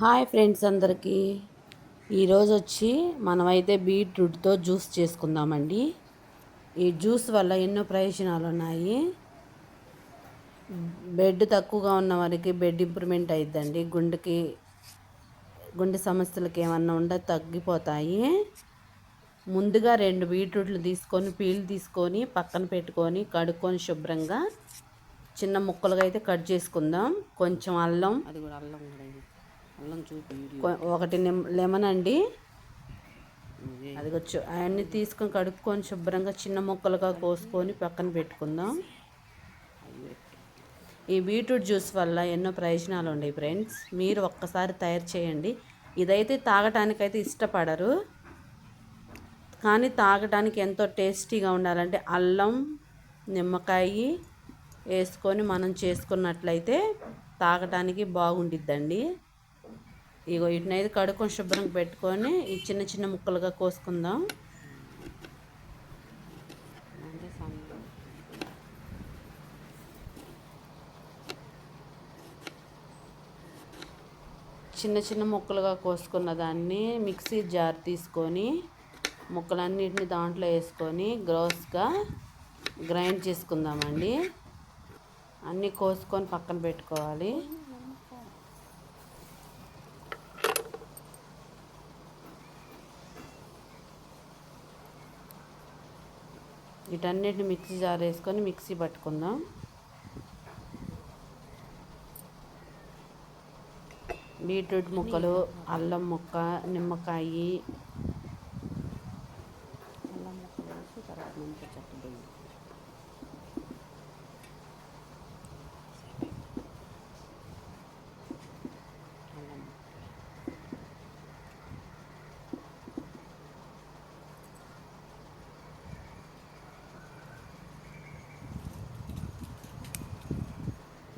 Hi friends అందరికీ ఈరోజు వచ్చి మనమైతే బీట్రూట్తో జ్యూస్ చేసుకుందామండి. ఈ జ్యూస్ వల్ల ఎన్నో ప్రయోజనాలు ఉన్నాయి. బెడ్ తక్కువగా ఉన్న వారికి బెడ్ ఇంప్రూవ్మెంట్ అయిద్దండి. గుండె సమస్యలకి ఏమన్నా ఉంటే తగ్గిపోతాయి. ముందుగా 2 బీట్రూట్లు తీసుకొని పీల్ తీసుకొని పక్కన పెట్టుకొని కడుక్కొని శుభ్రంగా చిన్న ముక్కలుగా అయితే కట్ చేసుకుందాం. కొంచెం అల్లం, అది కూడా అల్లం ఒకటి లెమన్ అండి, అది అవన్నీ తీసుకొని కడుక్కొని శుభ్రంగా చిన్న ముక్కలుగా కోసుకొని పక్కన పెట్టుకుందాం. ఈ బీట్రూట్ జ్యూస్ వల్ల ఎన్నో ప్రయోజనాలు ఉన్నాయి ఫ్రెండ్స్. మీరు ఒక్కసారి తయారు చేయండి. ఇదైతే తాగటానికైతే ఇష్టపడరు, కానీ తాగటానికి ఎంతో టేస్టీగా ఉండాలంటే అల్లం నిమ్మకాయ వేసుకొని మనం చేసుకున్నట్లయితే తాగటానికి బాగుండిద్దండి. ఇగో వీటినైతే కడుక్కొని శుభ్రంగా పెట్టుకొని ఈ చిన్న చిన్న ముక్కలుగా కోసుకుందాం. చిన్న చిన్న ముక్కలుగా కోసుకున్న దాన్ని మిక్సీ జార్ తీసుకొని ముక్కలన్నిటిని దాంట్లో వేసుకొని గ్రోస్గా గ్రైండ్ చేసుకుందామండి. అన్నీ కోసుకొని పక్కన పెట్టుకోవాలి. వీటన్నిటిని మిక్సీ జార్ వేసుకొని మిక్సీ పట్టుకుందాం. బీట్రూట్ ముక్కలు, అల్లం ముక్క, నిమ్మకాయ,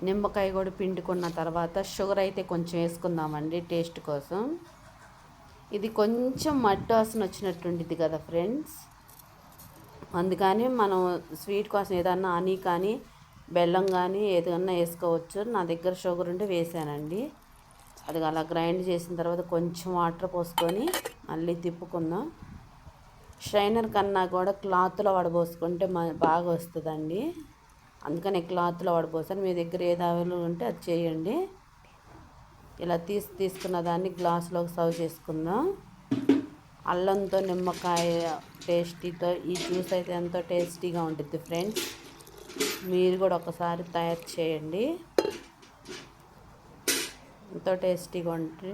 నిమ్మకాయ కూడా పిండుకున్న తర్వాత షుగర్ అయితే కొంచెం వేసుకుందామండి టేస్ట్ కోసం. ఇది కొంచెం మట్టి వాసన వచ్చినట్టుండిద్ది కదా ఫ్రెండ్స్, అందుకని మనం స్వీట్ కోసం ఏదన్నా హనీ కానీ బెల్లం కానీ ఏదన్నా వేసుకోవచ్చు. నా దగ్గర షుగర్ ఉంటే వేసానండి. అది అలా గ్రైండ్ చేసిన తర్వాత కొంచెం వాటర్ పోసుకొని మళ్ళీ తిప్పుకుందాం. స్ట్రైనర్ కన్నా కూడా క్లాత్లో వడబోసుకుంటే బాగా వస్తుందండి. అందుకని క్లాత్లో వడపోసాను. మీ దగ్గర ఏది అవైలబుల్ ఉంటే అది చేయండి. ఇలా తీసుకున్న దాన్ని గ్లాసులోకి సర్వ్ చేసుకుందాం. అల్లంతో నిమ్మకాయ టేస్టీతో ఈ జ్యూస్ అయితే ఎంతో టేస్టీగా ఉంటుంది ఫ్రెండ్స్. మీరు కూడా ఒకసారి తయారు చేయండి, ఎంతో టేస్టీగా ఉంటుంది.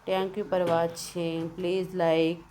Thank you for watching. Please like